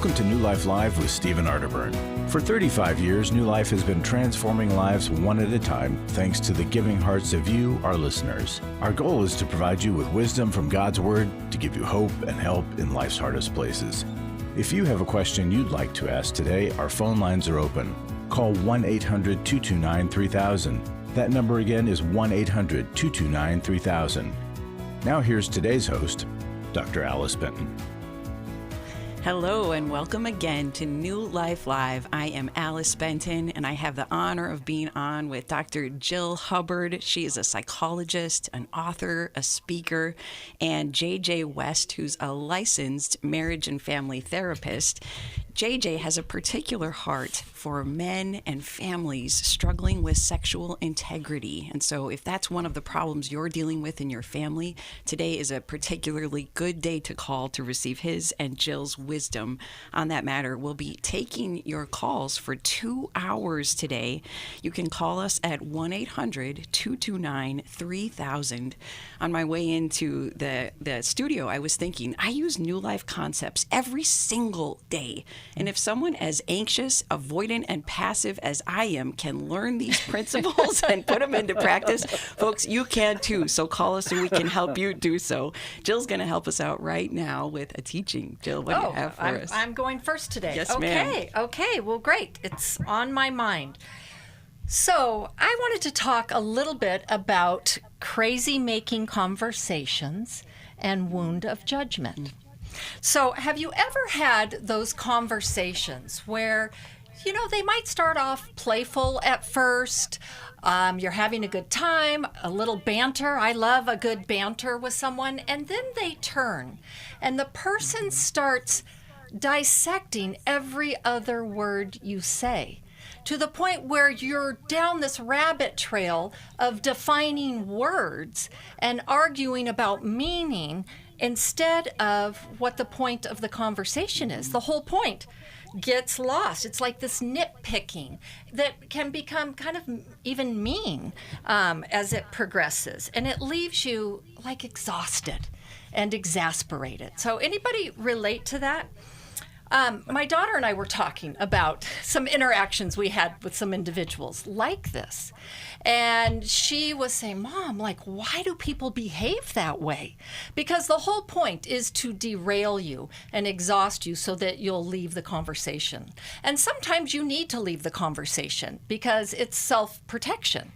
Welcome to New Life Live with Stephen Arterburn. For 35 years, New Life has been transforming lives one at a time, thanks to the giving hearts of you, our listeners. Our goal is to provide you with wisdom from God's Word to give you hope and help in life's hardest places. If you have a question you'd like to ask today, our phone lines are open. Call 1-800-229-3000. That number again is 1-800-229-3000. Now here's today's host, Dr. Alice Benton. Hello and welcome again to New Life Live. I am Alice Benton and I have the honor of being on with Dr. Jill Hubbard. She is a psychologist, an author, a speaker, and JJ West, who's a licensed marriage and family therapist. JJ has a particular heart for men and families struggling with sexual integrity. And so if that's one of the problems you're dealing with in your family, today is a particularly good day to call to receive his and Jill's wisdom on that matter. We'll be taking your calls for 2 hours today. You can call us at 1-800-229-3000. On my way into the studio, I was thinking, I use New Life concepts every single day. And if someone as anxious, avoidant, and passive as I am can learn these principles and put them into practice, folks, you can too. So call us and we can help you do so. Jill's going to help us out right now with a teaching. Jill, what do you have for us? I'm going first today. Yes, ma'am. Okay. Well, great. It's on my mind. So I wanted to talk a little bit about crazy-making conversations and wound of judgment. So have you ever had those conversations where, they might start off playful at first, you're having a good time, a little banter. I love a good banter with someone, and then they turn, and the person starts dissecting every other word you say, to the point where you're down this rabbit trail of defining words and arguing about meaning instead of what the point of the conversation is. The whole point gets lost. It's like this nitpicking that can become kind of even mean as it progresses. And it leaves you like exhausted and exasperated. So anybody relate to that? My daughter and I were talking about some interactions we had with some individuals like this. And she was saying, Mom, why do people behave that way? Because the whole point is to derail you and exhaust you so that you'll leave the conversation. And sometimes you need to leave the conversation because it's self-protection,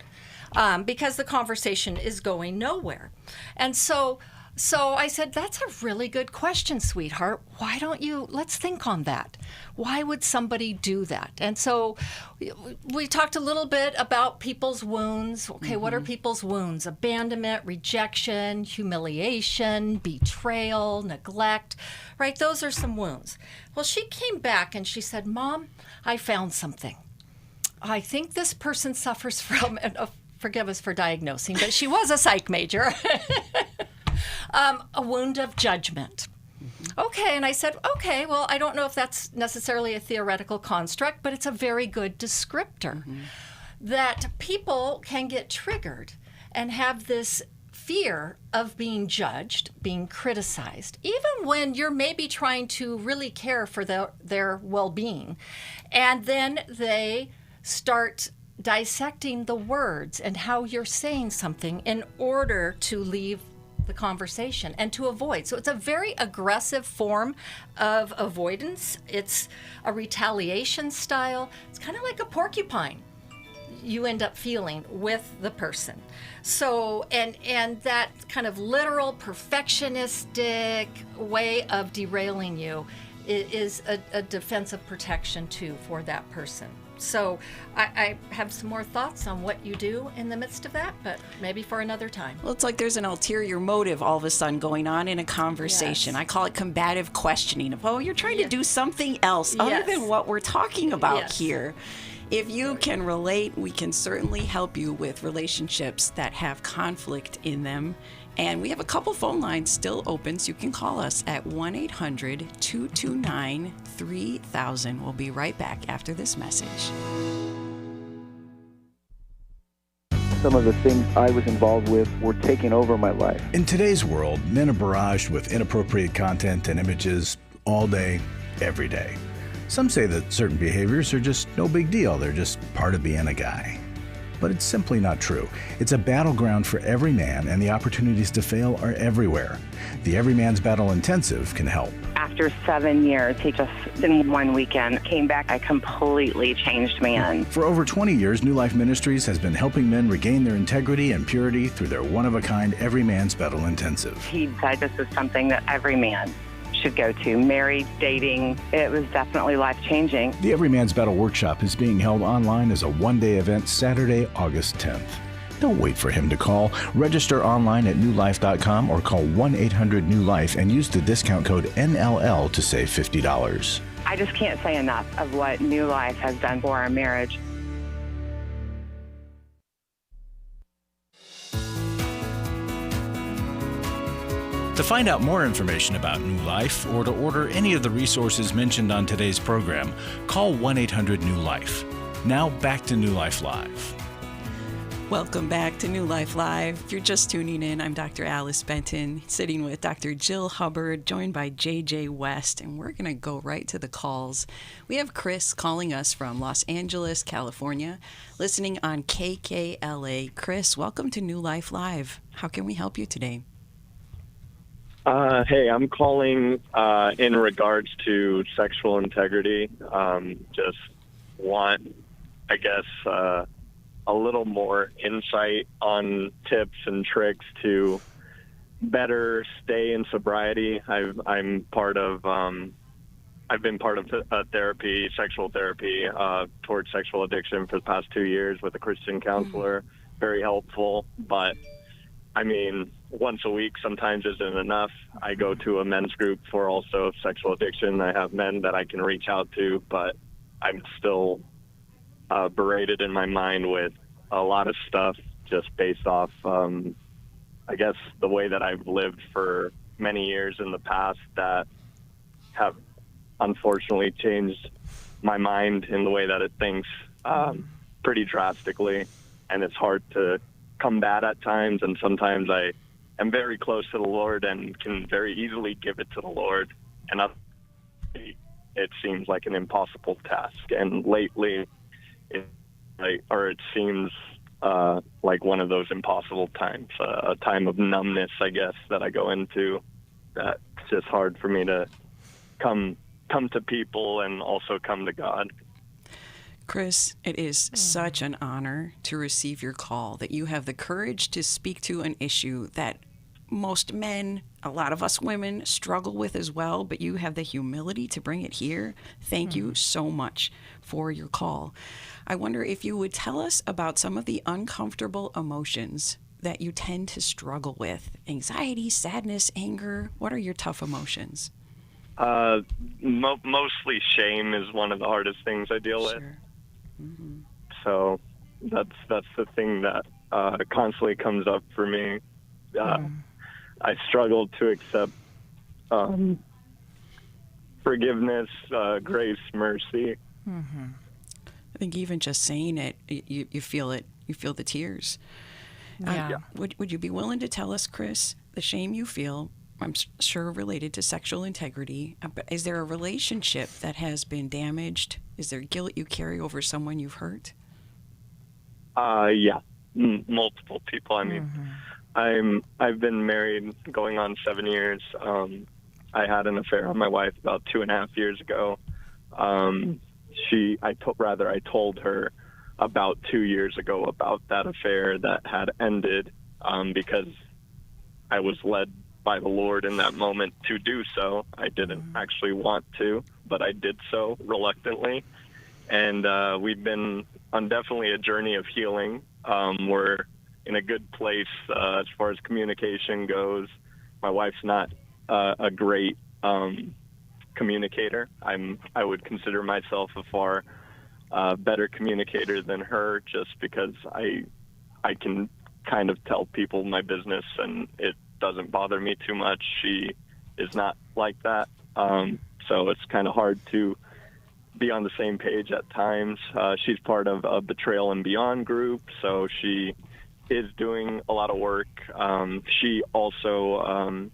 because the conversation is going nowhere. And so I said, that's a really good question, sweetheart. Why don't you, let's think on that. Why would somebody do that? And so we talked a little bit about people's wounds. Okay, What are people's wounds? Abandonment, rejection, humiliation, betrayal, neglect, right? Those are some wounds. Well, she came back and she said, Mom, I found something. I think this person suffers from, forgive us for diagnosing, but she was a psych major. A wound of judgment. Okay, and I said, okay, well, I don't know if that's necessarily a theoretical construct, but it's a very good descriptor that people can get triggered and have this fear of being judged, being criticized, even when you're maybe trying to really care for their well-being. And then they start dissecting the words and how you're saying something in order to leave the conversation and to avoid. So it's a very aggressive form of avoidance. It's a retaliation style. It's kind of like a porcupine you end up feeling with the person. So, and that kind of literal perfectionistic way of derailing you is a defensive protection too for that person. So I have some more thoughts on what you do in the midst of that, but maybe for another time. Well, it's like there's an ulterior motive all of a sudden going on in a conversation. Yes. I call it combative questioning of, you're trying to do something else other than what we're talking about here. If you can relate, we can certainly help you with relationships that have conflict in them. And we have a couple phone lines still open, so you can call us at 1-800-229-3000. We'll be right back after this message. Some of the things I was involved with were taking over my life. In today's world, men are barraged with inappropriate content and images all day, every day. Some say that certain behaviors are just no big deal. They're just part of being a guy. But it's simply not true. It's a battleground for every man, and the opportunities to fail are everywhere. The Every Man's Battle Intensive can help. After 7 years, he just, in one weekend, came back a completely changed man. For over 20 years, New Life Ministries has been helping men regain their integrity and purity through their one-of-a-kind Every Man's Battle Intensive. He said this is something that every man should go to. Married, dating, it was definitely life-changing. The Every Man's Battle Workshop is being held online as a one-day event Saturday, August 10th. Don't wait for him to call. Register online at newlife.com or call 1-800-NEW-LIFE and use the discount code NLL to save $50. I just can't say enough of what New Life has done for our marriage. To find out more information about New Life or to order any of the resources mentioned on today's program, call 1-800-NEW-LIFE. Now back to New Life Live. Welcome back to New Life Live. If you're just tuning in, I'm Dr. Alice Benton, sitting with Dr. Jill Hubbard, joined by JJ West, and we're going to go right to the calls. We have Chris calling us from Los Angeles, California, listening on KKLA. Chris, welcome to New Life Live. How can we help you today? Hey, I'm calling in regards to sexual integrity. Just want, I guess, a little more insight on tips and tricks to better stay in sobriety. I've been part of therapy, sexual therapy, towards sexual addiction for the past 2 years with a Christian counselor. Very helpful, but I mean, once a week sometimes isn't enough. I go to a men's group for also sexual addiction. I have men that I can reach out to, but I'm still berated in my mind with a lot of stuff just based off, I guess, the way that I've lived for many years in the past that have unfortunately changed my mind in the way that it thinks pretty drastically. And it's hard to combat at times, and sometimes I am very close to the Lord and can very easily give it to the Lord, and it seems like an impossible task. And lately, it seems like one of those impossible times, a time of numbness, I guess, that I go into. That's just hard for me to come to people and also come to God. Chris, it is such an honor to receive your call, that you have the courage to speak to an issue that most men, a lot of us women, struggle with as well, but you have the humility to bring it here. Thank you so much for your call. I wonder if you would tell us about some of the uncomfortable emotions that you tend to struggle with. Anxiety, sadness, anger. What are your tough emotions? Mostly shame is one of the hardest things I deal with. Mm-hmm. So that's the thing that constantly comes up for me. I struggle to accept forgiveness, grace, mercy. Mm-hmm. I think even just saying it, you feel it. You feel the tears. Yeah. Would you be willing to tell us, Chris, the shame you feel, I'm sure related to sexual integrity, but is there a relationship that has been damaged? Is there guilt you carry over someone you've hurt? Yeah, multiple people. I mean, I've been married going on 7 years. I had an affair on my wife about 2.5 years ago. I told her about 2 years ago about that affair that had ended because I was led by the Lord in that moment to do so. I didn't actually want to, but I did so reluctantly. And we've been on definitely a journey of healing. We're in a good place as far as communication goes. My wife's not a great communicator. I would consider myself a far better communicator than her, just because I can kind of tell people my business and it doesn't bother me too much. She is not like that. So it's kind of hard to be on the same page at times. She's part of a Betrayal and Beyond group, so she is doing a lot of work. She also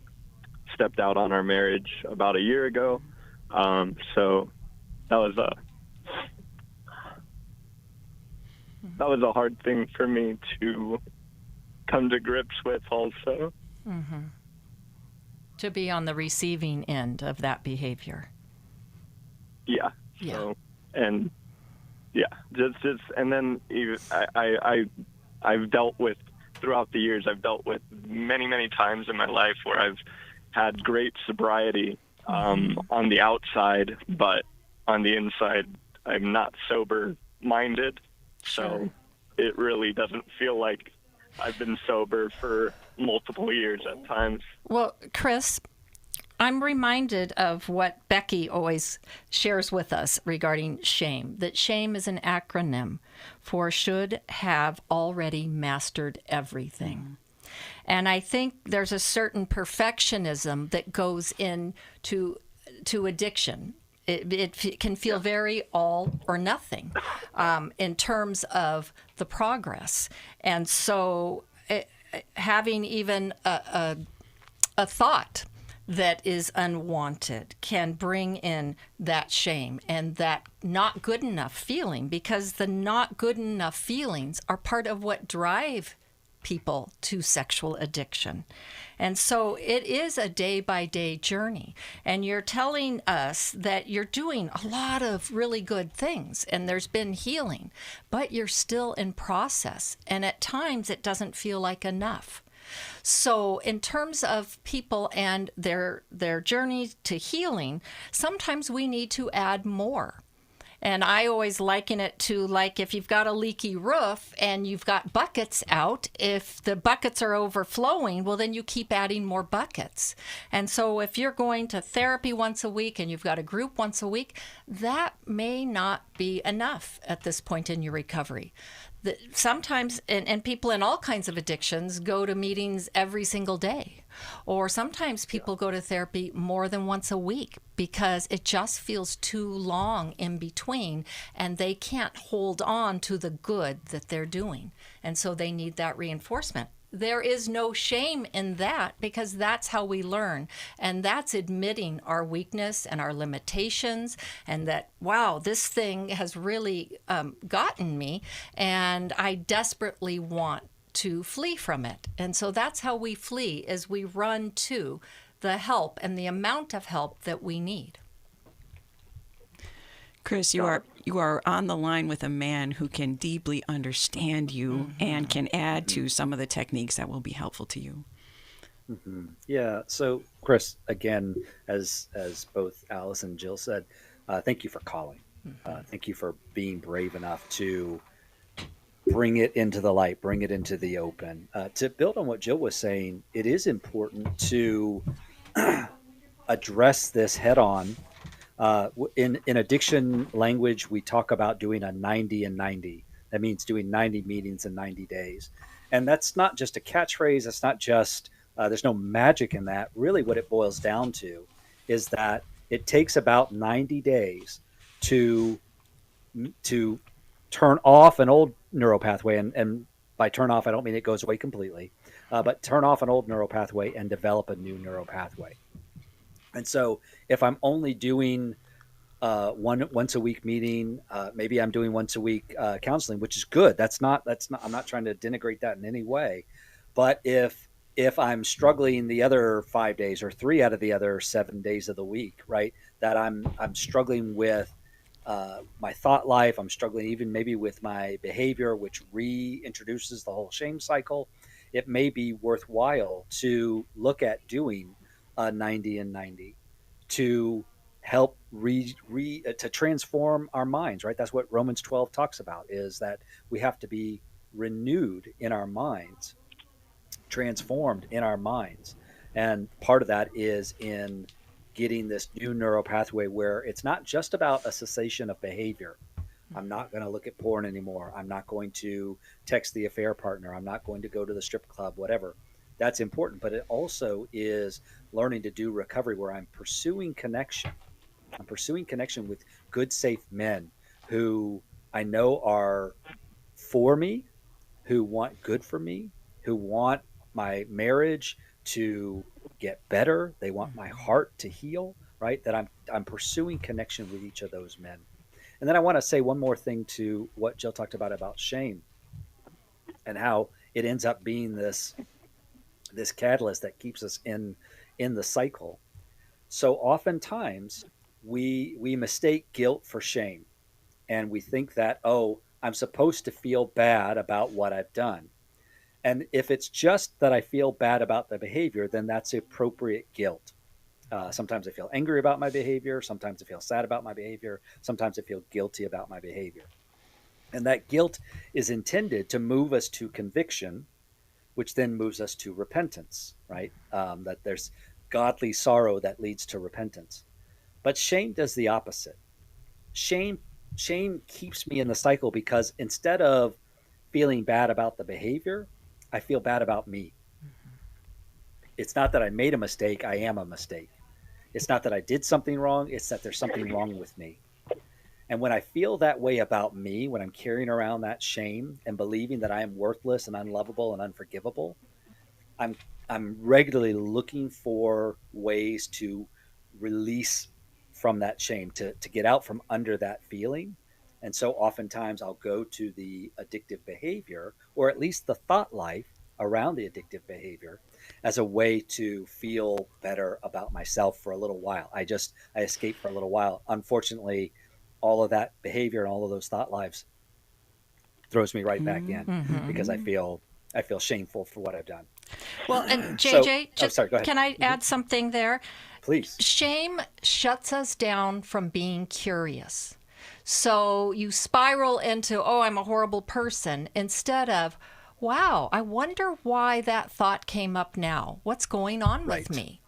stepped out on our marriage about a year ago. So that was a hard thing for me to come to grips with also. To be on the receiving end of that behavior. Yeah. Yeah. So, and yeah, just, and then even I've dealt with, throughout the years, I've dealt with many times in my life where I've had great sobriety on the outside, but on the inside, I'm not sober minded. So it really doesn't feel like I've been sober for multiple years at times. Well, Chris, I'm reminded of what Becky always shares with us regarding shame, that shame is an acronym for should have already mastered everything. And I think there's a certain perfectionism that goes into addiction. It can feel very all or nothing in terms of the progress. And so having even a thought that is unwanted can bring in that shame and that not good enough feeling, because the not good enough feelings are part of what drive people to sexual addiction. And so it is a day-by-day journey. And you're telling us that you're doing a lot of really good things and there's been healing, but you're still in process. And at times it doesn't feel like enough. So in terms of people and their journey to healing, sometimes we need to add more. And I always liken it to like if you've got a leaky roof and you've got buckets out, if the buckets are overflowing, well, then you keep adding more buckets. And so if you're going to therapy once a week and you've got a group once a week, that may not be enough at this point in your recovery. Sometimes, and people in all kinds of addictions go to meetings every single day. Or sometimes people go to therapy more than once a week because it just feels too long in between and they can't hold on to the good that they're doing. And so they need that reinforcement. There is no shame in that because that's how we learn. And that's admitting our weakness and our limitations and that, wow, this thing has really gotten me and I desperately want to flee from it. And so that's how we flee, is we run to the help and the amount of help that we need. Chris, you are on the line with a man who can deeply understand you and can add to some of the techniques that will be helpful to you. Yeah. So, Chris, again, as both Alice and Jill said, thank you for calling. Thank you for being brave enough to bring it into the light, bring it into the open. To build on what Jill was saying, it is important to address this head on. In addiction language, we talk about doing a 90 and 90. That means doing 90 meetings in 90 days. And that's not just a catchphrase. That's not just, there's no magic in that. Really what it boils down to is that it takes about 90 days to turn off an old neural pathway. And by turn off, I don't mean it goes away completely, but turn off an old neural pathway and develop a new neural pathway. And so if I'm only doing once a week meeting, maybe I'm doing once a week counseling, which is good. That's not, I'm not trying to denigrate that in any way. But if I'm struggling the other 5 days or 3 out of the other 7 days of the week, right, that I'm struggling with my thought life, I'm struggling even maybe with my behavior, which reintroduces the whole shame cycle, it may be worthwhile to look at doing 90 and 90 to help to transform our minds, right? That's what Romans 12 talks about, is that we have to be renewed in our minds, transformed in our minds. And part of that is in getting this new neural pathway where it's not just about a cessation of behavior. I'm not going to look at porn anymore. I'm not going to text the affair partner. I'm not going to go to the strip club, whatever. That's important, but it also is learning to do recovery where I'm pursuing connection. I'm pursuing connection with good, safe men who I know are for me, who want good for me, who want my marriage to get better. They want my heart to heal. right? That I'm pursuing connection with each of those men. And then I want to say one more thing to what Jill talked about shame and how it ends up being this catalyst that keeps us in the cycle. So oftentimes we mistake guilt for shame, and we think that, oh, I'm supposed to feel bad about what I've done. And if it's just that I feel bad about the behavior, then that's appropriate guilt. Sometimes I feel angry about my behavior. Sometimes I feel sad about my behavior. Sometimes I feel guilty about my behavior. And that guilt is intended to move us to conviction, which then moves us to repentance, right? That there's godly sorrow that leads to repentance. But shame does the opposite. Shame keeps me in the cycle because instead of feeling bad about the behavior, I feel bad about me. It's not that I made a mistake, I am a mistake. It's not that I did something wrong, it's that there's something wrong with me. And when I feel that way about me, when I'm carrying around that shame and believing that I am worthless and unlovable and unforgivable, I'm regularly looking for ways to release from that shame, to get out from under that feeling. And so oftentimes I'll go to the addictive behavior, or at least the thought life around the addictive behavior, as a way to feel better about myself for a little while. I escape for a little while. Unfortunately, all of that behavior and all of those thought lives throws me right back in because I feel shameful for what I've done. Well, and JJ, sorry, go ahead. Can I add something there? Please. Shame shuts us down from being curious. So you spiral into, oh, I'm a horrible person, instead of, wow, I wonder why that thought came up now. What's going on with me?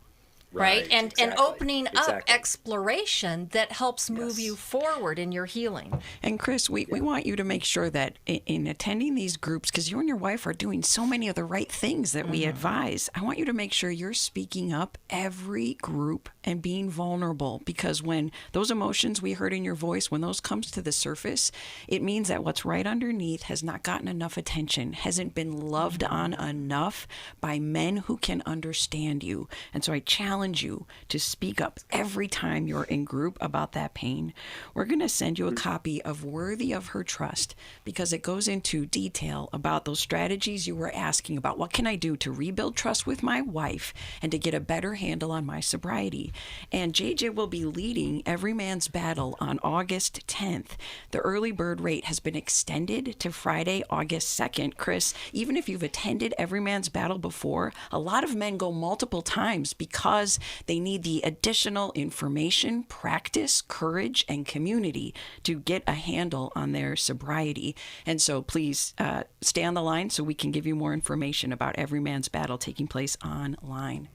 Right? And opening up exploration that helps move you forward in your healing. And Chris, we want you to make sure that in attending these groups, because you and your wife are doing so many of the right things that we advise, I want you to make sure you're speaking up every group and being vulnerable, because when those emotions we heard in your voice, when those comes to the surface, it means that what's right underneath has not gotten enough attention, hasn't been loved on enough by men who can understand you. And so I challenge you to speak up every time you're in group about that pain. We're going to send you a copy of Worthy of Her Trust, because it goes into detail about those strategies you were asking about. What can I do to rebuild trust with my wife and to get a better handle on my sobriety? And JJ will be leading Every Man's Battle on August 10th. The early bird rate has been extended to Friday, August 2nd. Chris, even if you've attended Every Man's Battle before, a lot of men go multiple times because they need the additional information, practice, courage, and community to get a handle on their sobriety. And so please stay on the line so we can give you more information about Every Man's Battle taking place online.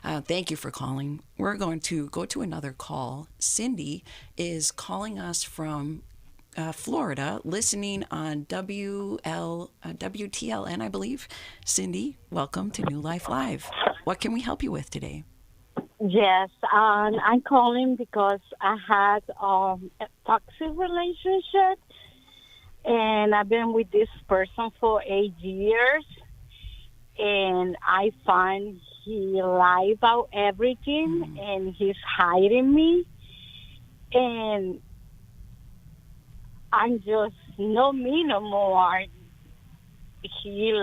Thank you for calling. We're going to go to another call. Cindy is calling us from Florida, listening on WTLN, I believe. Cindy, welcome to New Life Live. What can we help you with today? Yes, I'm calling because I had a toxic relationship, and I've been with this person for 8 years, and I find he lied about everything, and he's hiding me, and I'm just not me no more. He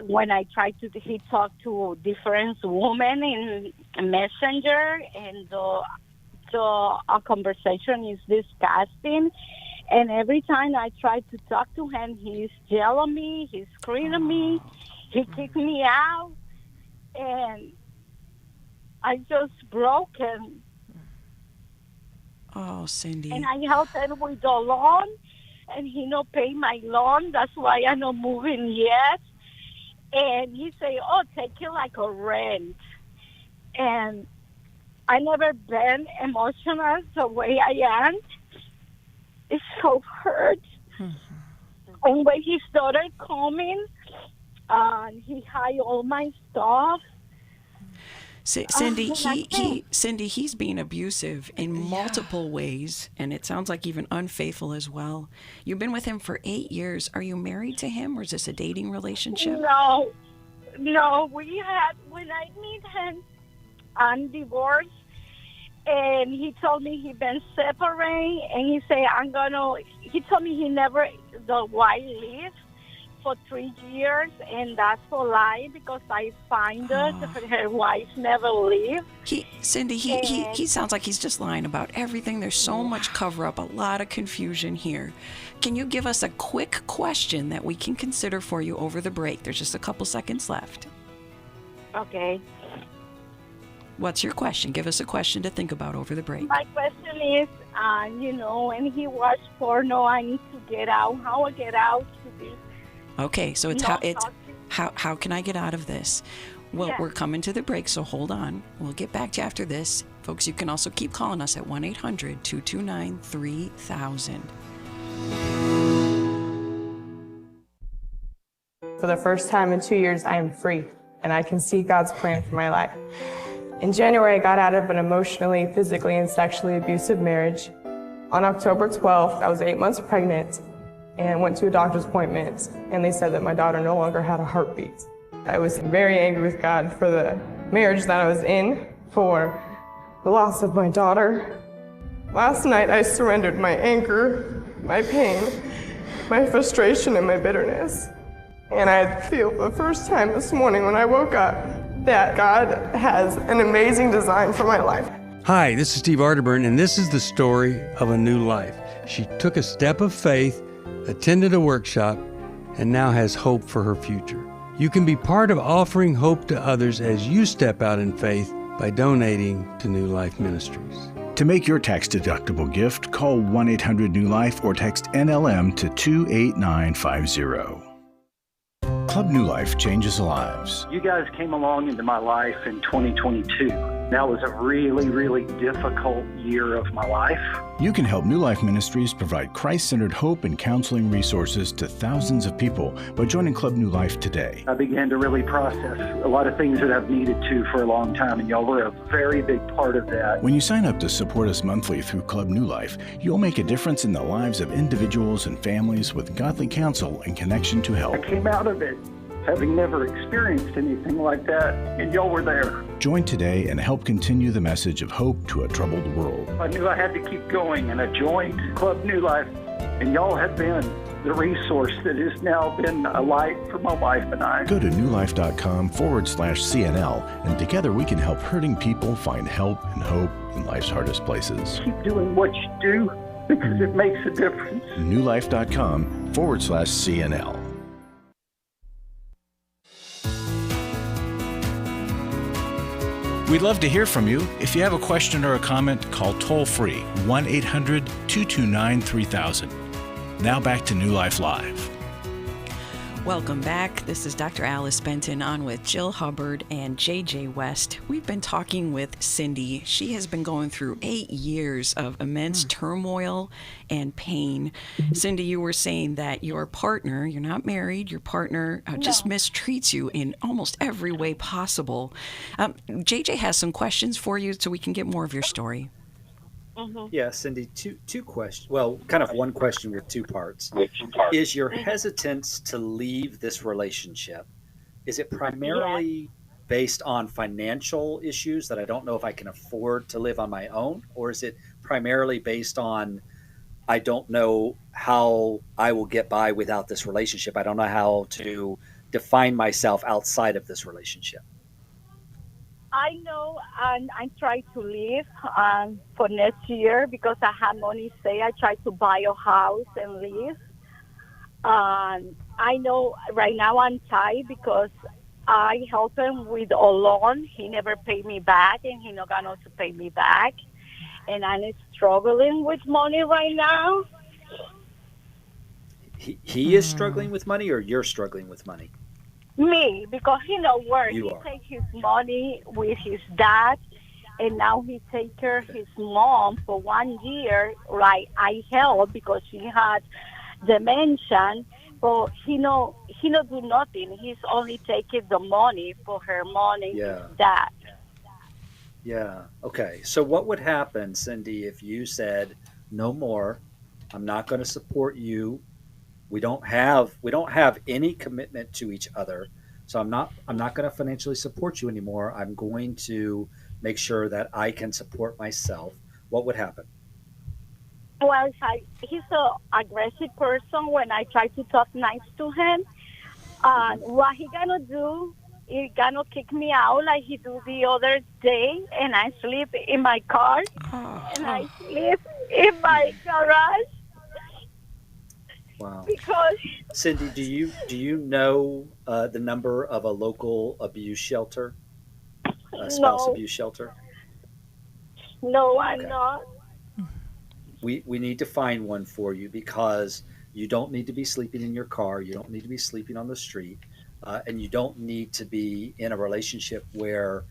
when I try to, he talked to different women in Messenger, and our conversation is disgusting. And every time I try to talk to him, he's yelling at me, he's screaming at me, he kicked me out, and I just broken. Oh, Cindy. And I helped him with the loan, and he not pay my loan. That's why I'm not moving yet. And he say, oh, take it like a rent. And I never been emotional the way I am. It's so hurt. And when he started coming, he hid all my stuff. Cindy, Cindy, he's being abusive in multiple ways, and it sounds like even unfaithful as well. You've been with him for 8 years. Are you married to him, or is this a dating relationship? No, we had, when I meet him, I'm divorced, And he told me he been separated, and he said, he told me the wife lived for 3 years, and that's a lie because I find that her wife never lived. Cindy, he sounds like he's just lying about everything. There's so much cover up, a lot of confusion here. Can you give us a quick question that we can consider for you over the break? There's just a couple seconds left. Okay. What's your question? Give us a question to think about over the break. My question is, when he watched porno, I need to get out. How I get out to this? Okay, so how can I get out of this? Well, we're coming to the break, so hold on. We'll get back to you after this. Folks, you can also keep calling us at 1-800-229-3000. For the first time in 2 years, I am free, and I can see God's plan for my life. In January, I got out of an emotionally, physically, and sexually abusive marriage. On October 12th, I was 8 months pregnant and went to a doctor's appointment, and they said that my daughter no longer had a heartbeat. I was very angry with God for the marriage that I was in, for the loss of my daughter. Last night, I surrendered my anger, my pain, my frustration, and my bitterness. And I feel for the first time this morning when I woke up that God has an amazing design for my life. Hi, this is Steve Arterburn, and this is the story of a new life. She took a step of faith, attended a workshop, and now has hope for her future. You can be part of offering hope to others as you step out in faith by donating to New Life Ministries. To make your tax-deductible gift, call 1-800-NEW-LIFE or text NLM to 28950. Club New Life changes lives. You guys came along into my life in 2022. That was a really, really difficult year of my life. You can help New Life Ministries provide Christ-centered hope and counseling resources to thousands of people by joining Club New Life today. I began to really process a lot of things that I've needed to for a long time, and y'all were a very big part of that. When you sign up to support us monthly through Club New Life, you'll make a difference in the lives of individuals and families with godly counsel and connection to help. I came out of it having never experienced anything like that, and y'all were there. Join today and help continue the message of hope to a troubled world. I knew I had to keep going, and I joined Club New Life, and y'all have been the resource that has now been a light for my wife and I. Go to newlife.com/CNL, and together we can help hurting people find help and hope in life's hardest places. Keep doing what you do because it makes a difference. newlife.com/CNL. We'd love to hear from you. If you have a question or a comment, call toll-free 1-800-229-3000. Now back to New Life Live. Welcome back. This is Dr. Alice Benton on with Jill Hubbard and JJ West. We've been talking with Cindy. She has been going through 8 years of immense turmoil and pain. Cindy, you were saying that your partner, you're not married, your partner just mistreats you in almost every way possible. JJ has some questions for you so we can get more of your story. Yeah, Cindy, two questions. Well, kind of one question with two parts. Is your hesitance to leave this relationship, is it primarily based on financial issues that I don't know if I can afford to live on my own? Or is it primarily based on, I don't know how I will get by without this relationship. I don't know how to define myself outside of this relationship. I know, and I try to leave for next year because I have money. Say I try to buy a house and leave. I know right now I'm tired because I help him with a loan. He never paid me back, and he not gonna to pay me back. And I'm struggling with money right now. He is struggling with money, or you're struggling with money? Me, because he no work. You He are. take his money with his dad, and now he take care of his mom for 1 year. Right, I help because she had dementia, but he no do nothing. He's only taking the money for her money. Yeah. His dad. Yeah. Okay. So what would happen, Cindy, if you said, no more, I'm not going to support you. We don't have any commitment to each other. So I'm not going to financially support you anymore. I'm going to make sure that I can support myself, what would happen? Well, he's an aggressive person. When I try to talk nice to him, what he gonna do? He gonna kick me out like he do the other day, and I sleep in my car, and I sleep in my garage. Wow. Because Cindy, do you know the number of a local abuse shelter, spouse abuse shelter? No, I'm not. We need to find one for you, because you don't need to be sleeping in your car. You don't need to be sleeping on the street. And you don't need to be in a relationship where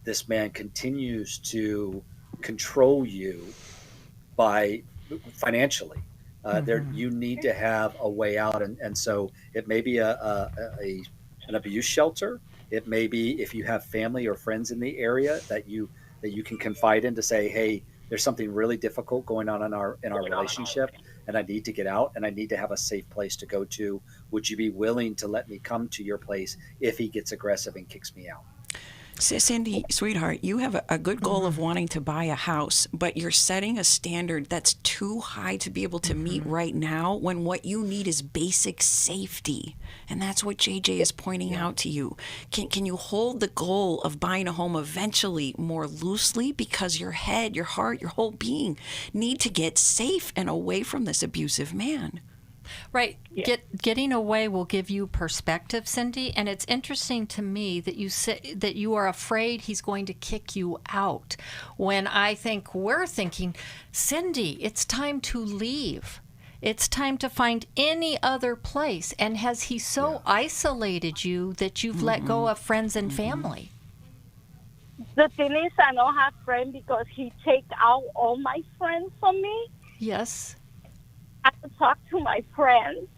this man continues to control you by financially. There, you need to have a way out, and so it may be an abuse shelter. It may be, if you have family or friends in the area that you can confide in, to say, hey, there's something really difficult going on in our relationship, and I need to get out, and I need to have a safe place to go to. Would you be willing to let me come to your place if he gets aggressive and kicks me out? Cindy, sweetheart, you have a good goal of wanting to buy a house, but you're setting a standard that's too high to be able to meet right now, when what you need is basic safety. And that's what JJ is pointing out to you. Can you hold the goal of buying a home eventually more loosely, because your head, your heart, your whole being need to get safe and away from this abusive man? Right. Getting away will give you perspective, Cindy. And it's interesting to me that you say that you are afraid he's going to kick you out, when I think we're thinking, Cindy, it's time to leave. It's time to find any other place. And has he so isolated you that you've let go of friends and family? The thing is, I don't have friends because he take out all my friends from me. Yes. I have to talk to my friends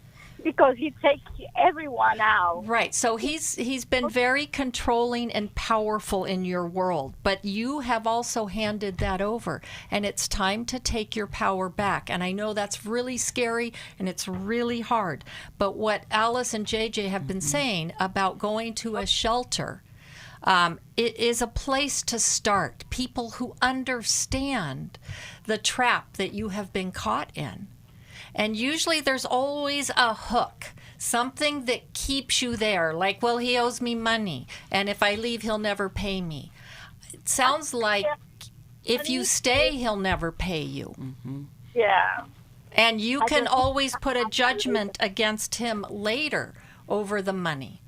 because he takes everyone out. Right. So he's been very controlling and powerful in your world, but you have also handed that over, and it's time to take your power back. And I know that's really scary and it's really hard, but what Alice and JJ have been saying about going to a shelter, it is a place to start. People who understand the trap that you have been caught in. And usually there's always a hook, something that keeps you there, like, well, he owes me money, and if I leave, he'll never pay me. It sounds like if you stay, he'll never pay you. Yeah. And you can always put a judgment against him later over the money.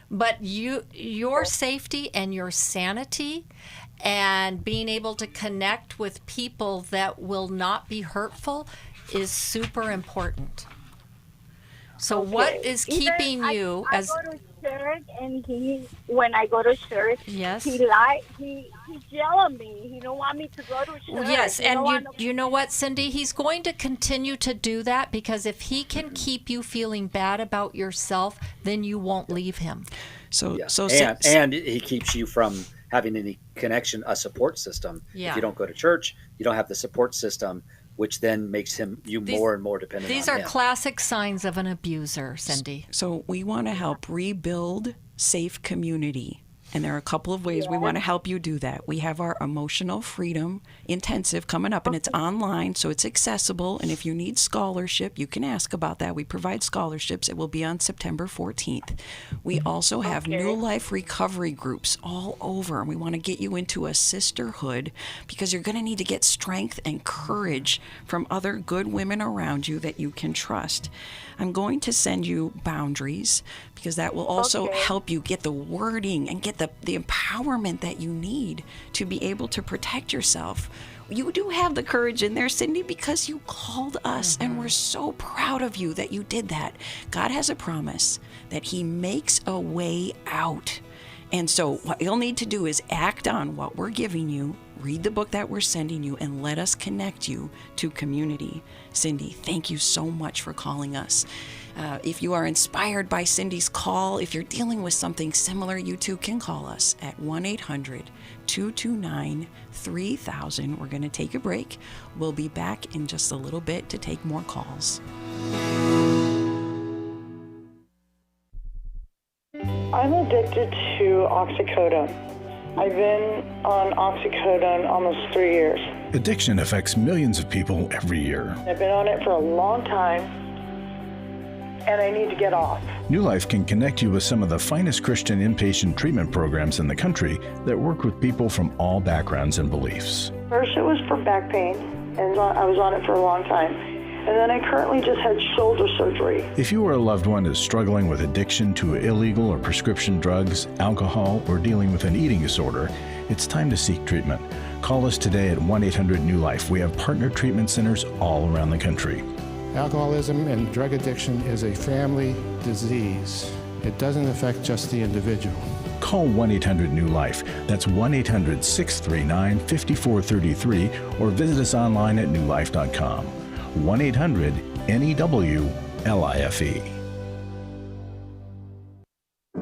But your safety and your sanity and being able to connect with people that will not be hurtful is super important. So what is keeping you I as... go to church, and when I go to church, Yes. he yell at me. He don't want me to go to church. Yes, and you know what, Cindy? He's going to continue to do that, because if he can keep you feeling bad about yourself, then you won't leave him. And he keeps you from having any connection, a support system. Yeah. If you don't go to church, you don't have the support system, which then makes you more and more dependent on him. These are classic signs of an abuser, Cindy. So we want to help rebuild safe community. And there are a couple of ways we want to help you do that. We have our Emotional Freedom Intensive coming up, and it's online, so it's accessible. And if you need scholarship, you can ask about that. We provide scholarships. It will be on September 14th. We also have New Life recovery groups all over. And we want to get you into a sisterhood, because you're going to need to get strength and courage from other good women around you that you can trust. I'm going to send you boundaries, because that will also help you get the wording and get the empowerment that you need to be able to protect yourself. You do have the courage in there, Cindy, because you called us, and we're so proud of you that you did that. God has a promise that he makes a way out. And so what you'll need to do is act on what we're giving you, read the book that we're sending you, and let us connect you to community. Cindy, thank you so much for calling us. If you are inspired by Cindy's call, if you're dealing with something similar, you too can call us at 1-800-229-3000. We're going to take a break. We'll be back in just a little bit to take more calls. I'm addicted to oxycodone. I've been on oxycodone almost 3 years. Addiction affects millions of people every year. I've been on it for a long time, and I need to get off. New Life can connect you with some of the finest Christian inpatient treatment programs in the country that work with people from all backgrounds and beliefs. First, it was for back pain, and I was on it for a long time. And then I currently just had shoulder surgery. If you or a loved one is struggling with addiction to illegal or prescription drugs, alcohol, or dealing with an eating disorder, it's time to seek treatment. Call us today at 1-800-NEW-LIFE. We have partner treatment centers all around the country. Alcoholism and drug addiction is a family disease. It doesn't affect just the individual. Call 1-800-NEW-LIFE. That's 1-800-639-5433 or visit us online at newlife.com. 1-800-NEW-LIFE.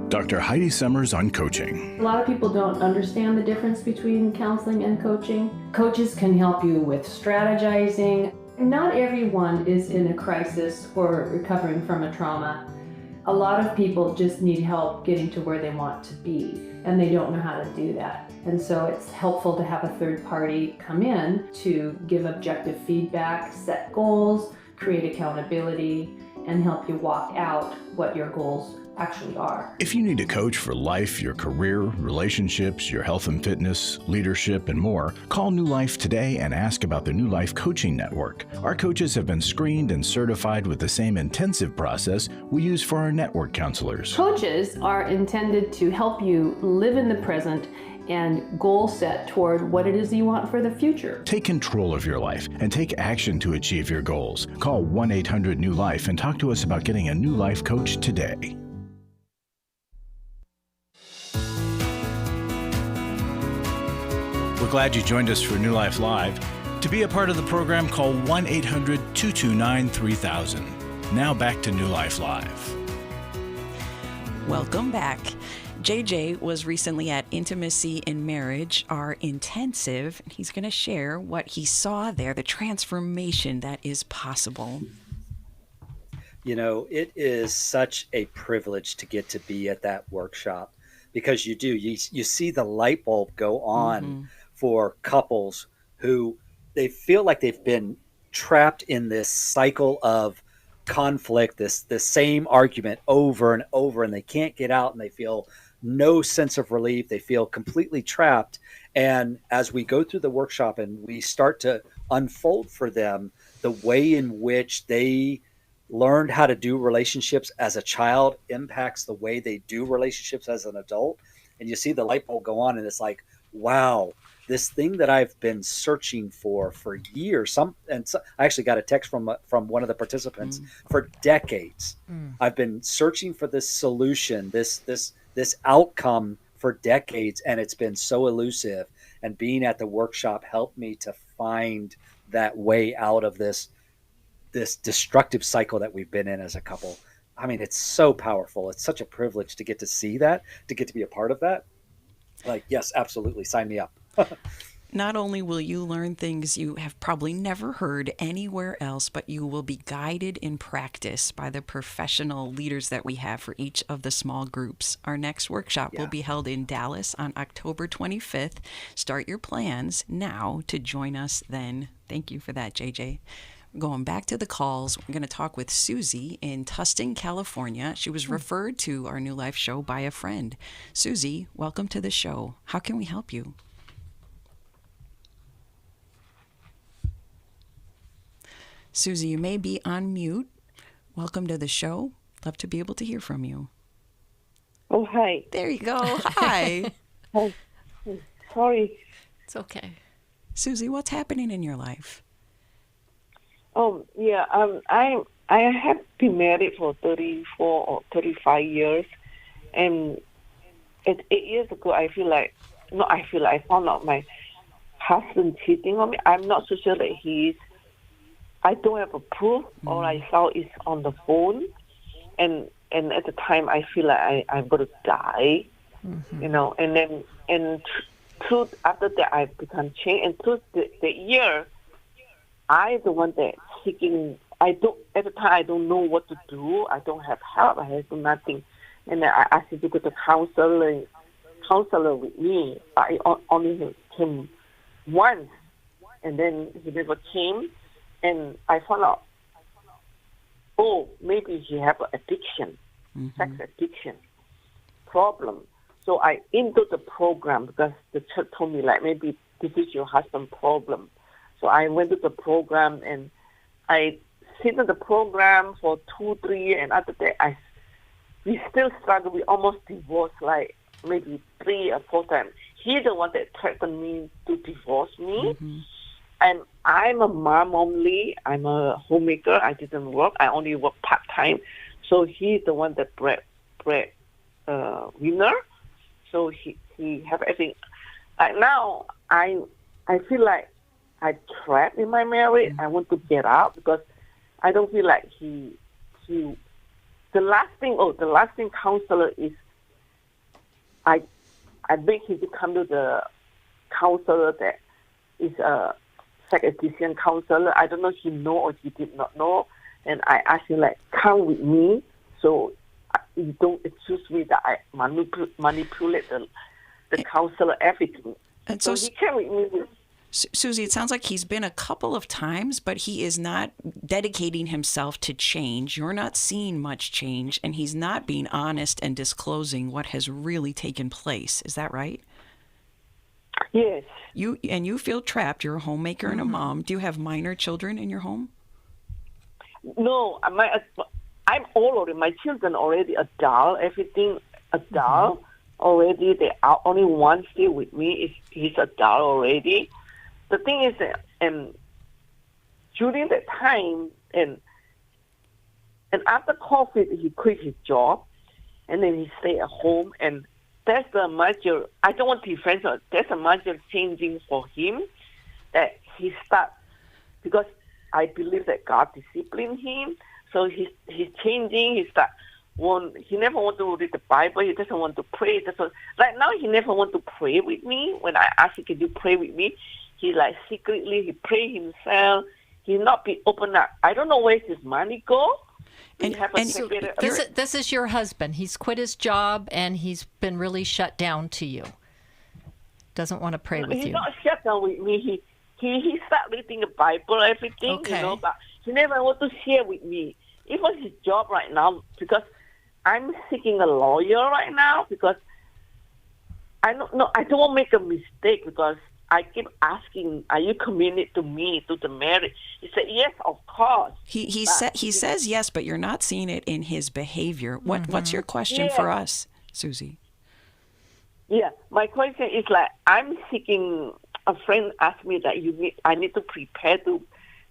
Dr. Heidi Summers on coaching. A lot of people don't understand the difference between counseling and coaching. Coaches can help you with strategizing. Not everyone is in a crisis or recovering from a trauma. A lot of people just need help getting to where they want to be, and they don't know how to do that. And so it's helpful to have a third party come in to give objective feedback, set goals, create accountability, and help you walk out what your goals actually are. If you need a coach for life, your career, relationships, your health and fitness, leadership, and more, call New Life today and ask about the New Life Coaching Network. Our coaches have been screened and certified with the same intensive process we use for our network counselors. Coaches are intended to help you live in the present and goal set toward what it is you want for the future. Take control of your life and take action to achieve your goals. Call 1-800-NEW-LIFE and talk to us about getting a New Life coach today. We're glad you joined us for New Life Live. To be a part of the program, call 1-800-229-3000. Now back to New Life Live. Welcome back. JJ was recently at Intimacy in Marriage, our intensive. He's going to share what he saw there, the transformation that is possible. You know, it is such a privilege to get to be at that workshop because you see the light bulb go on for couples who they feel like they've been trapped in this cycle of conflict, this same argument over and over, and they can't get out, and they feel no sense of relief. They feel completely trapped. And as we go through the workshop and we start to unfold for them the way in which they learned how to do relationships as a child impacts the way they do relationships as an adult. And you see the light bulb go on, and it's like, wow, this thing that I've been searching for years. I actually got a text from one of the participants for decades. I've been searching for this solution, this outcome for decades, and it's been so elusive. And being at the workshop helped me to find that way out of this destructive cycle that we've been in as a couple. I mean, it's so powerful. It's such a privilege to get to see that, to get to be a part of that. Like, yes, absolutely. Sign me up. Not only will you learn things you have probably never heard anywhere else, but you will be guided in practice by the professional leaders that we have for each of the small groups. Our next workshop will be held in Dallas on October 25th. Start your plans now to join us then. Thank you for that, JJ. Going back to the calls, we're going to talk with Susie in Tustin, California. She was referred to our New Life show by a friend. Susie, welcome to the show. How can we help you? Susie, you may be on mute. Welcome to the show. Love to be able to hear from you. Oh, hi. There you go. Hi. Hi. Sorry. It's okay. Susie, what's happening in your life? Oh, yeah. I have been married for 34 or 35 years, and 8 years ago, I found out my husband cheating on me. I'm not so sure that I don't have a proof. All I saw is on the phone, and at the time I feel like I'm going to die, you know. And then through after that I become changed, and through the year, I the one that seeking. At the time I don't know what to do. I don't have help. I have nothing, and then I asked to go to counseling, counselor with me, but I only came once, and then he never came, and I found out, oh, maybe he have an addiction, sex addiction problem. So I into the program because the church told me like maybe this is your husband's problem. So I went to the program and I sit in the program for 2-3 years, and after that we still struggle. We almost divorced like maybe 3 or 4 times. He's the one that threatened me to divorce me. And I'm a mom only. I'm a homemaker. I didn't work. I only work part-time. So he's the one that bread winner. So he have everything. Like now, I feel like I'm trapped in my marriage. I want to get out because I don't feel like he the last thing counselor is I beg him to come to the counselor that is a sex addiction counselor. I don't know if he know or he did not know. And I asked him like, come with me so you don't accuse me that I manipulate the counselor everything. And so he came with me. Susie, it sounds like he's been a couple of times, but he is not dedicating himself to change. You're not seeing much change, and he's not being honest and disclosing what has really taken place. Is that right? Yes. You feel trapped. You're a homemaker and a mom. Do you have minor children in your home? No, I'm already, my children already adult, everything adult already. They are only one still with me. He's adult already. The thing is that during that time and after COVID, he quit his job, and then he stay at home, and that's the major. I don't want to defend her. That's a major changing for him that he start because I believe that God disciplined him. So he's changing. He never want to read the Bible. He doesn't want to pray. Right now, he never want to pray with me. When I ask him, can you pray with me? He like secretly, he pray himself. He not be open up. I don't know where his money go. So this is your husband. He's quit his job and he's been really shut down to you. Doesn't want to pray with you. He's not shut down with me. He start reading the Bible, everything, but he never want to share with me. It was his job right now because I'm seeking a lawyer right now because I don't want to make a mistake because I keep asking, are you committed to me, to the marriage? He said, yes, of course. He says yes, but you're not seeing it in his behavior. What's your question for us, Susie? Yeah, my question is like, I'm seeking, a friend asked me that I need to prepare to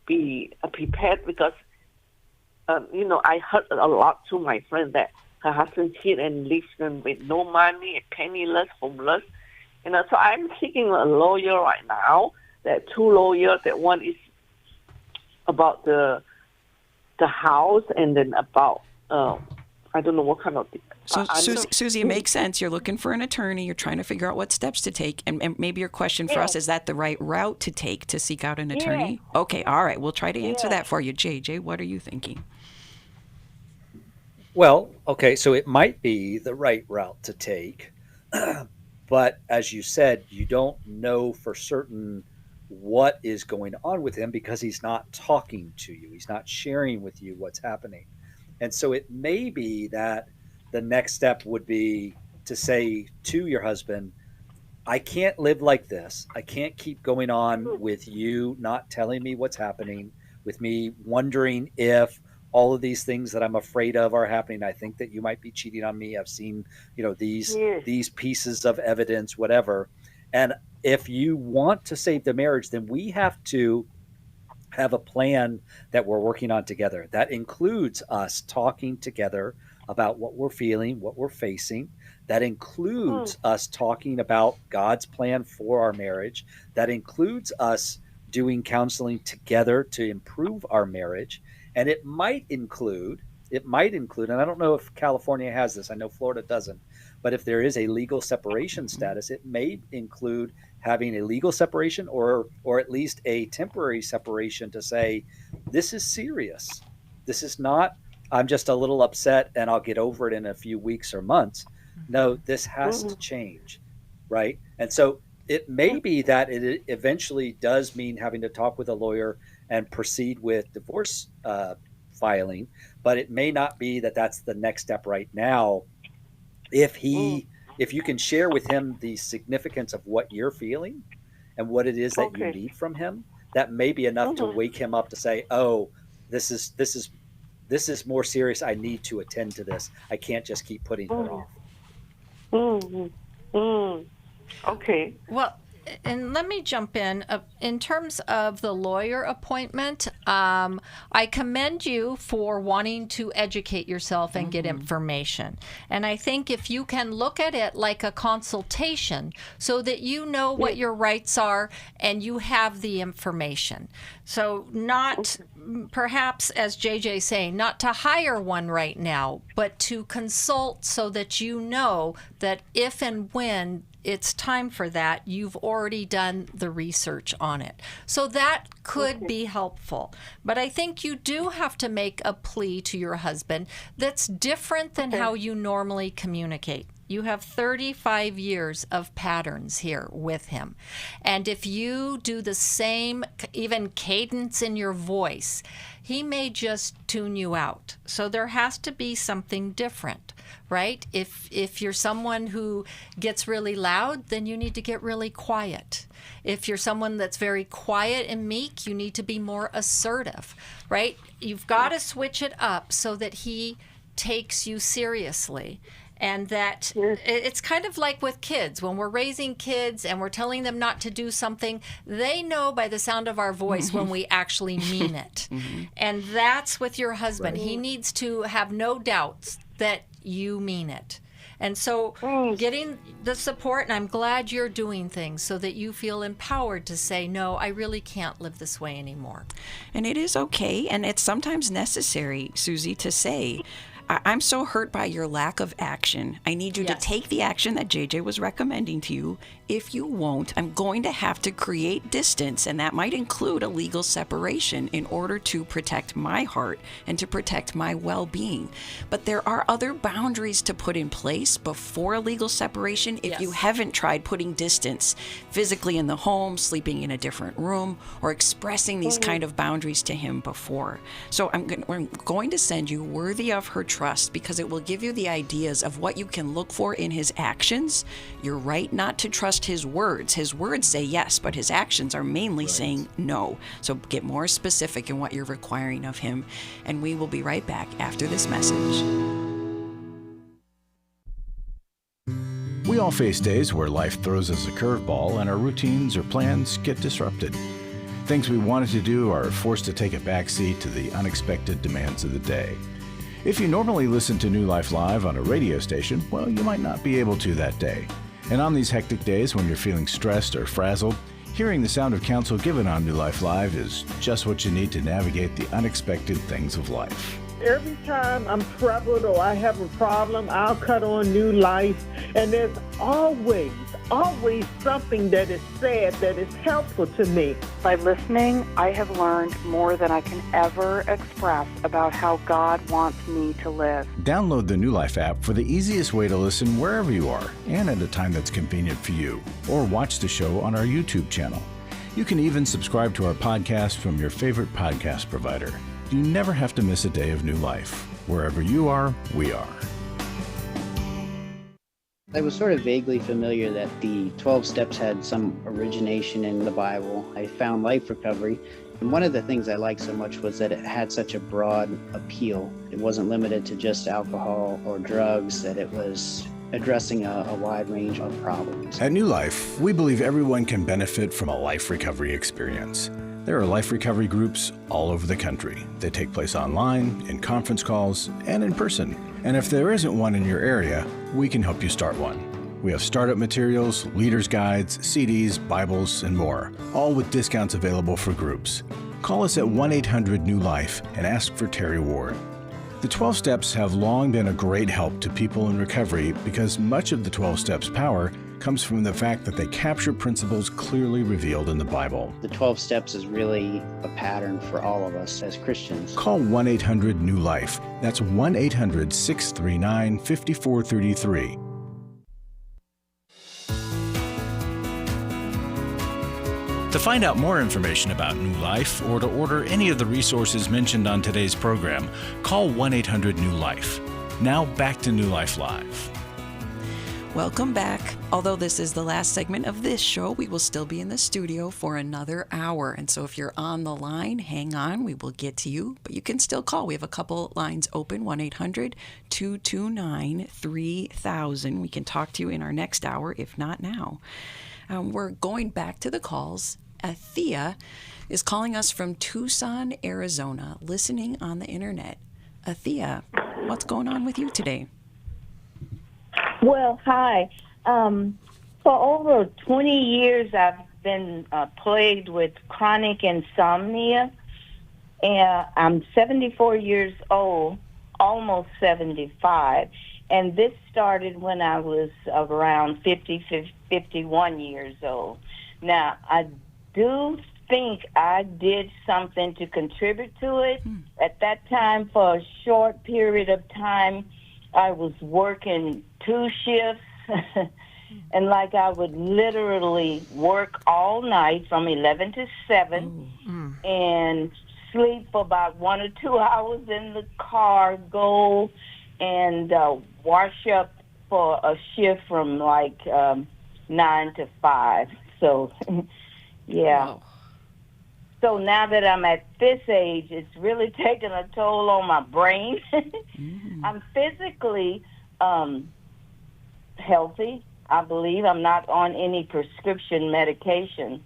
be prepared because, I heard a lot to my friend that her husband cheated and lives with no money, penniless, homeless. So I'm seeking a lawyer right now. There are 2 lawyers. That one is about the house, and then about I don't know what kind of. So Susie, it makes sense. You're looking for an attorney. You're trying to figure out what steps to take, and maybe your question for us is that the right route to take to seek out an attorney? Yeah. Okay, all right. We'll try to answer that for you, JJ. What are you thinking? Well, okay, so it might be the right route to take. But as you said, you don't know for certain what is going on with him because he's not talking to you. He's not sharing with you what's happening. And so it may be that the next step would be to say to your husband, I can't live like this. I can't keep going on with you not telling me what's happening, with me wondering if all of these things that I'm afraid of are happening. I think that you might be cheating on me. I've seen, these pieces of evidence, whatever. And if you want to save the marriage, then we have to have a plan that we're working on together. That includes us talking together about what we're feeling, what we're facing. That includes us talking about God's plan for our marriage. That includes us doing counseling together to improve our marriage. And it might include, and I don't know if California has this, I know Florida doesn't, but if there is a legal separation status, it may include having a legal separation or at least a temporary separation to say, this is serious. This is not, I'm just a little upset and I'll get over it in a few weeks or months. no, this has to change, right? And so it may be that it eventually does mean having to talk with a lawyer and proceed with divorce filing, but it may not be that that's the next step right now. If you can share with him the significance of what you're feeling and what it is that you need from him, that may be enough to wake him up to say, oh, this is more serious. I need to attend to this. I can't just keep putting her off. Okay. Well, and let me jump in. In terms of the lawyer appointment, I commend you for wanting to educate yourself and get information. And I think if you can look at it like a consultation so that you know what your rights are and you have the information. So not, perhaps, as JJ's saying, not to hire one right now, but to consult so that you know that if and when it's time for that, you've already done the research on it. So that could be helpful. But I think you do have to make a plea to your husband that's different than how you normally communicate. You have 35 years of patterns here with him. And if you do the same, even cadence in your voice, he may just tune you out. So there has to be something different, right? If you're someone who gets really loud, then you need to get really quiet. If you're someone that's very quiet and meek, you need to be more assertive, right? You've got to switch it up so that he takes you seriously. And that it's kind of like with kids. When we're raising kids and we're telling them not to do something, they know by the sound of our voice when we actually mean it. And that's with your husband. He needs to have no doubts that you mean it. And so getting the support, and I'm glad you're doing things so that you feel empowered to say, no, I really can't live this way anymore. And it is okay, and it's sometimes necessary, Susie, to say, I'm so hurt by your lack of action. I need you to take the action that JJ was recommending to you. If you won't, I'm going to have to create distance, and that might include a legal separation in order to protect my heart and to protect my well-being. But there are other boundaries to put in place before a legal separation if you haven't tried putting distance physically in the home, sleeping in a different room, or expressing these kind of boundaries to him before. So we're going to send you Worthy of Her Trust, because it will give you the ideas of what you can look for in his actions. You're right not to trust his words. His words say yes, but his actions are mainly saying no. So get more specific in what you're requiring of him. And we will be right back after this message. We all face days where life throws us a curveball and our routines or plans get disrupted. Things we wanted to do are forced to take a backseat to the unexpected demands of the day. If you normally listen to New Life Live on a radio station, well, you might not be able to that day. And on these hectic days when you're feeling stressed or frazzled, hearing the sound of counsel given on New Life Live is just what you need to navigate the unexpected things of life. Every time I'm troubled or I have a problem, I'll cut on New Life, and there's always something that is said that is helpful to me. By listening, I have learned more than I can ever express about how God wants me to live. Download the New Life app for the easiest way to listen wherever you are and at a time that's convenient for you, or watch the show on our YouTube channel. You can even subscribe to our podcast from your favorite podcast provider. You never have to miss a day of New Life. Wherever you are, we are. I was sort of vaguely familiar that the 12 steps had some origination in the Bible. I found Life Recovery, and one of the things I liked so much was that it had such a broad appeal. It wasn't limited to just alcohol or drugs, that it was addressing a wide range of problems. At New Life, we believe everyone can benefit from a life recovery experience. There are life recovery groups all over the country. They take place online, in conference calls, and in person. And if there isn't one in your area, we can help you start one. We have startup materials, leaders' guides, CDs, Bibles, and more, all with discounts available for groups. Call us at 1-800-NEW-LIFE and ask for Terry Ward. The 12 Steps have long been a great help to people in recovery because much of the 12 Steps' power comes from the fact that they capture principles clearly revealed in the Bible. The 12 Steps is really a pattern for all of us as Christians. Call 1-800-NEW-LIFE. That's 1-800-639-5433. find out more information about New Life or to order any of the resources mentioned on today's program, call 1-800-NEW-LIFE. Now back to New Life Live. Welcome back. Although this is the last segment of this show, we will still be in the studio for another hour. And so if you're on the line, hang on. We will get to you, but you can still call. We have a couple lines open, 1-800-229-3000. We can talk to you in our next hour, if not now. We're going back to the calls. Athea is calling us from Tucson, Arizona, listening on the internet. Athea, what's going on with you today? Well, hi. For over 20 years, I've been plagued with chronic insomnia. And I'm 74 years old, almost 75. And this started when I was around 51 years old. Now, I do think I did something to contribute to it. At that time, for a short period of time, I was working 2 shifts, and like I would literally work all night from 11 to 7 and sleep for about 1 or 2 hours in the car, go and wash up for a shift from like 9 to 5. So, yeah. Wow. So now that I'm at this age, it's really taking a toll on my brain. I'm physically healthy, I believe. I'm not on any prescription medication.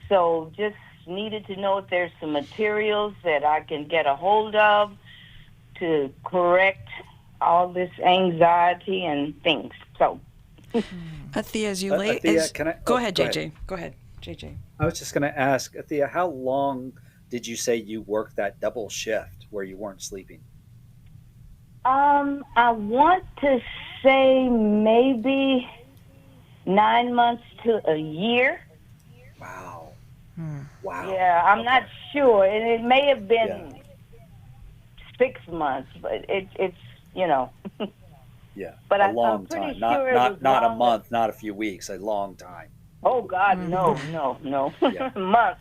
So just needed to know if there's some materials that I can get a hold of to correct all this anxiety and things. So, Athea, as you lay... Go ahead, JJ. Go ahead, JJ. I was just going to ask, Athea, how long did you say you worked that double shift where you weren't sleeping? I want to say maybe 9 months to a year. Wow. Wow. Yeah, I'm not sure. And it may have been 6 months, but it's you know. Yeah, but a long time. Not a month, not a few weeks, a long time. Oh, God, no. Months.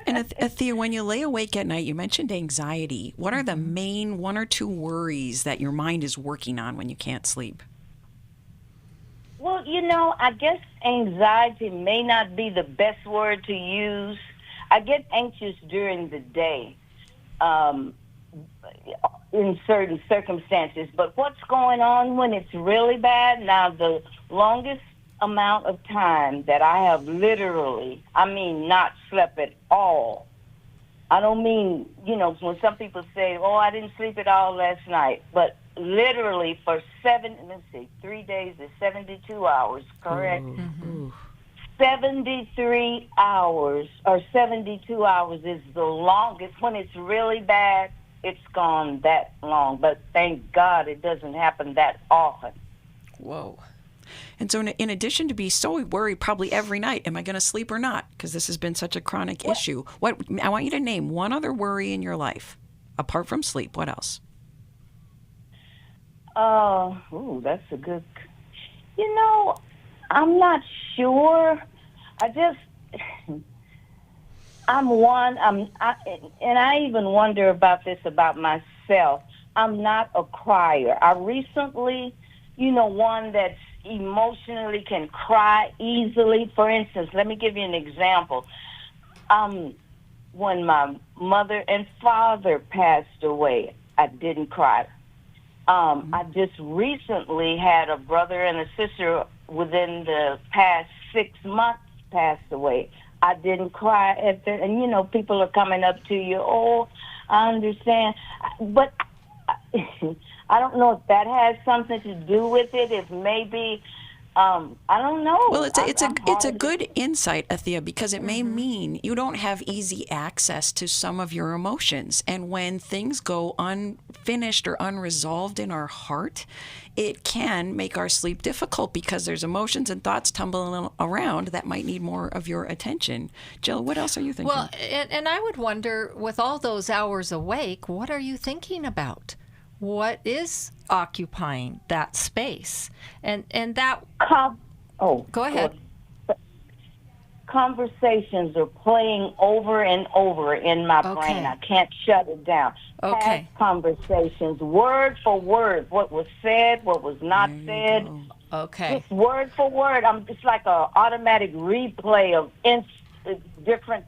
And Athea, when you lay awake at night, you mentioned anxiety. What are the main 1 or 2 worries that your mind is working on when you can't sleep? Well, I guess anxiety may not be the best word to use. I get anxious during the day in certain circumstances. But what's going on when it's really bad? Now, the longest amount of time that I have literally, not slept at all. I don't mean, when some people say, I didn't sleep at all last night, but literally for 3 days is 72 hours, correct? 73 hours or 72 hours is the longest. When it's really bad, it's gone that long, but thank God it doesn't happen that often. Whoa. And so in addition to be so worried probably every night, am I going to sleep or not? Because this has been such a chronic issue. I want you to name one other worry in your life, apart from sleep. What else? That's a good... I'm not sure. And I even wonder about this about myself. I'm not a crier. I recently, one that's emotionally can cry easily. For instance, let me give you an example. When my mother and father passed away, I didn't cry. I just recently had a brother and a sister within the past 6 months passed away. I didn't cry at that. And, people are coming up to you, I understand. But I don't know if that has something to do with it. If maybe, I don't know. Well, it's a good insight, Athea, because it may mean you don't have easy access to some of your emotions. And when things go unfinished or unresolved in our heart, it can make our sleep difficult because there's emotions and thoughts tumbling around that might need more of your attention. Jill, what else are you thinking? Well, and I would wonder, with all those hours awake, what are you thinking about? What is occupying that space? And that... Go ahead. conversations are playing over and over in my brain. I can't shut it down. Past conversations, word for word, what was said, what was not said. Okay. Just word for word. It's like an automatic replay of different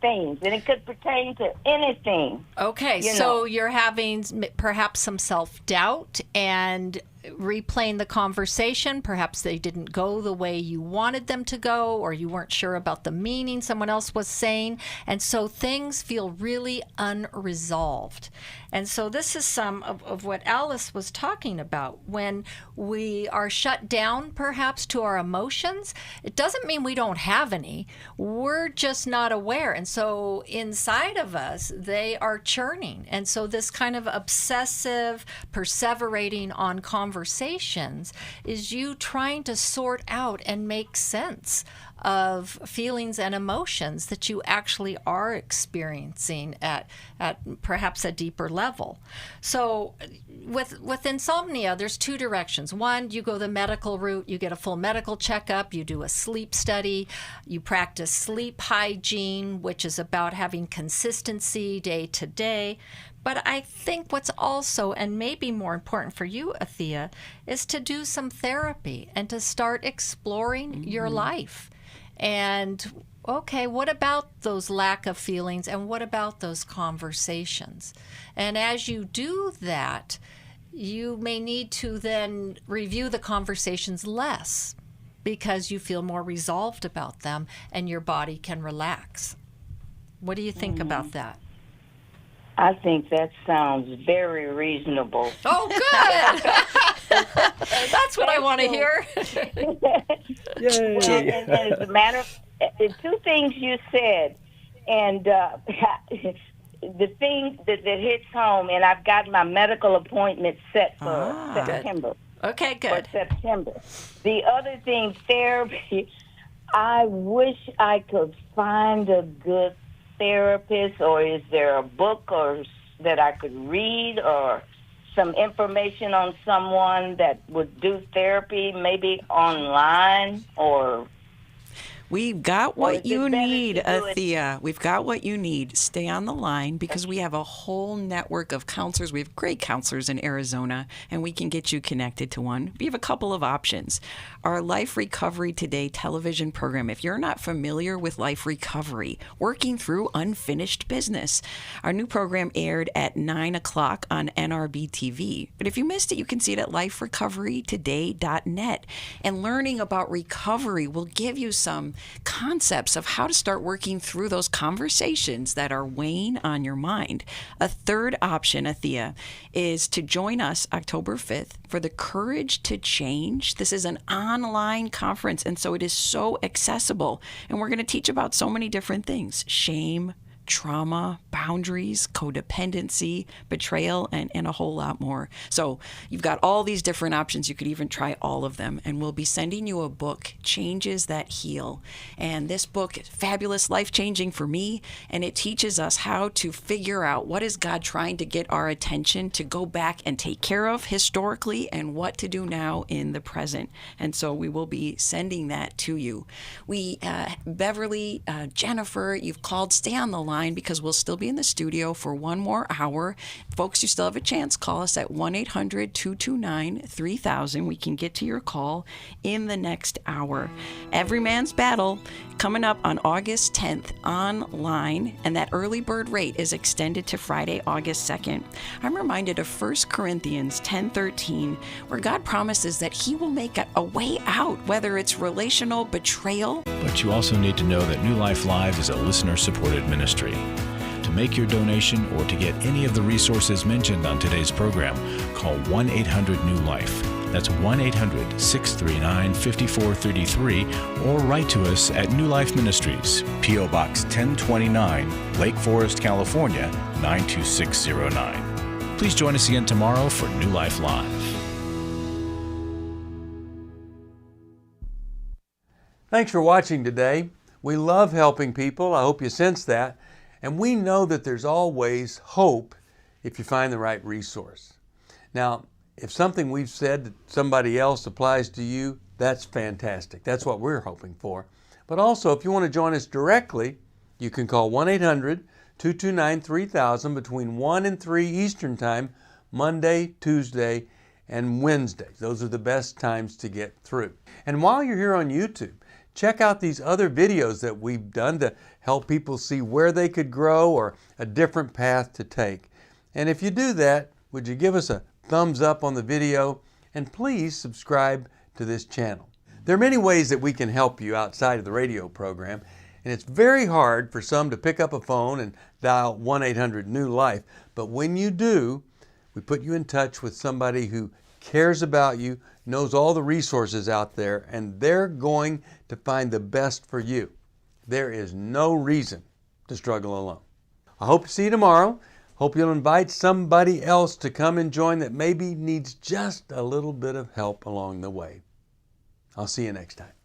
things, and it could pertain to anything. Okay, so you're having perhaps some self-doubt and replaying the conversation. Perhaps they didn't go the way you wanted them to go, or you weren't sure about the meaning someone else was saying, and so things feel really unresolved. And so this is some of what Alice was talking about. When we are shut down perhaps to our emotions, it doesn't mean we don't have any. We're just not aware. And so inside of us, they are churning. And so this kind of obsessive perseverating on conversations is you trying to sort out and make sense of feelings and emotions that you actually are experiencing at perhaps a deeper level. So with insomnia, there's two directions. One, you go the medical route, you get a full medical checkup, you do a sleep study, you practice sleep hygiene, which is about having consistency day to day. But I think what's also, and maybe more important for you, Athea, is to do some therapy and to start exploring your life. And okay, what about those lack of feelings, and what about those conversations? And as you do that, you may need to then review the conversations less because you feel more resolved about them and your body can relax. What do you think about that? I think that sounds very reasonable. Oh, good. That's what I want to hear. Yay. Well, and as a matter of two things you said, and the thing that hits home, and I've got my medical appointment set for September. Good. Okay, good. For September. The other thing, therapy, I wish I could find a good therapist, or is there a book or that I could read, or some information on someone that would do therapy, maybe online, or... We've got what you need, Athea. We've got what you need. Stay on the line because we have a whole network of counselors. We have great counselors in Arizona, and we can get you connected to one. We have a couple of options. Our Life Recovery Today television program, if you're not familiar with Life Recovery, working through unfinished business. Our new program aired at 9 o'clock on NRB TV. But if you missed it, you can see it at liferecoverytoday.net. And learning about recovery will give you some concepts of how to start working through those conversations that are weighing on your mind. A third option, Athea, is to join us October 5th for the Courage to Change. This is an online conference, and so it is so accessible. And we're going to teach about so many different things: shame, trauma, boundaries, codependency, betrayal, and a whole lot more. So you've got all these different options. You could even try all of them. And we'll be sending you a book, Changes That Heal. And this book is fabulous, life-changing for me. And it teaches us how to figure out what is God trying to get our attention to go back and take care of historically, and what to do now in the present. And so we will be sending that to you. We, Beverly, Jennifer, you've called. Stay on the line because we'll still be in the studio for one more hour. Folks, you still have a chance. Call us at 1-800-229-3000. We can get to your call in the next hour. Every Man's Battle coming up on August 10th online, and that early bird rate is extended to Friday, August 2nd. I'm reminded of 1 Corinthians 10:13, where God promises that he will make a way out, whether it's relational betrayal. But you also need to know that New Life Live is a listener-supported ministry. To make your donation or to get any of the resources mentioned on today's program, call 1-800-NEW-LIFE. That's 1-800-639-5433, or write to us at New Life Ministries, P.O. Box 1029, Lake Forest, California, 92609. Please join us again tomorrow for New Life Live. Thanks for watching today. We love helping people. I hope you sense that. And we know that there's always hope if you find the right resource. Now, if something we've said to somebody else applies to you, that's fantastic. That's what we're hoping for. But also, if you want to join us directly, you can call 1-800-229-3000 between 1 and 3 Eastern Time, Monday, Tuesday, and Wednesday. Those are the best times to get through. And while you're here on YouTube, check out these other videos that we've done to help people see where they could grow or a different path to take. And if you do that, would you give us a thumbs up on the video, and please subscribe to this channel. There are many ways that we can help you outside of the radio program, and it's very hard for some to pick up a phone and dial 1-800-NEW-LIFE, but when you do, we put you in touch with somebody who cares about you, knows all the resources out there, and they're going to find the best for you. There is no reason to struggle alone. I hope to see you tomorrow. Hope you'll invite somebody else to come and join that maybe needs just a little bit of help along the way. I'll see you next time.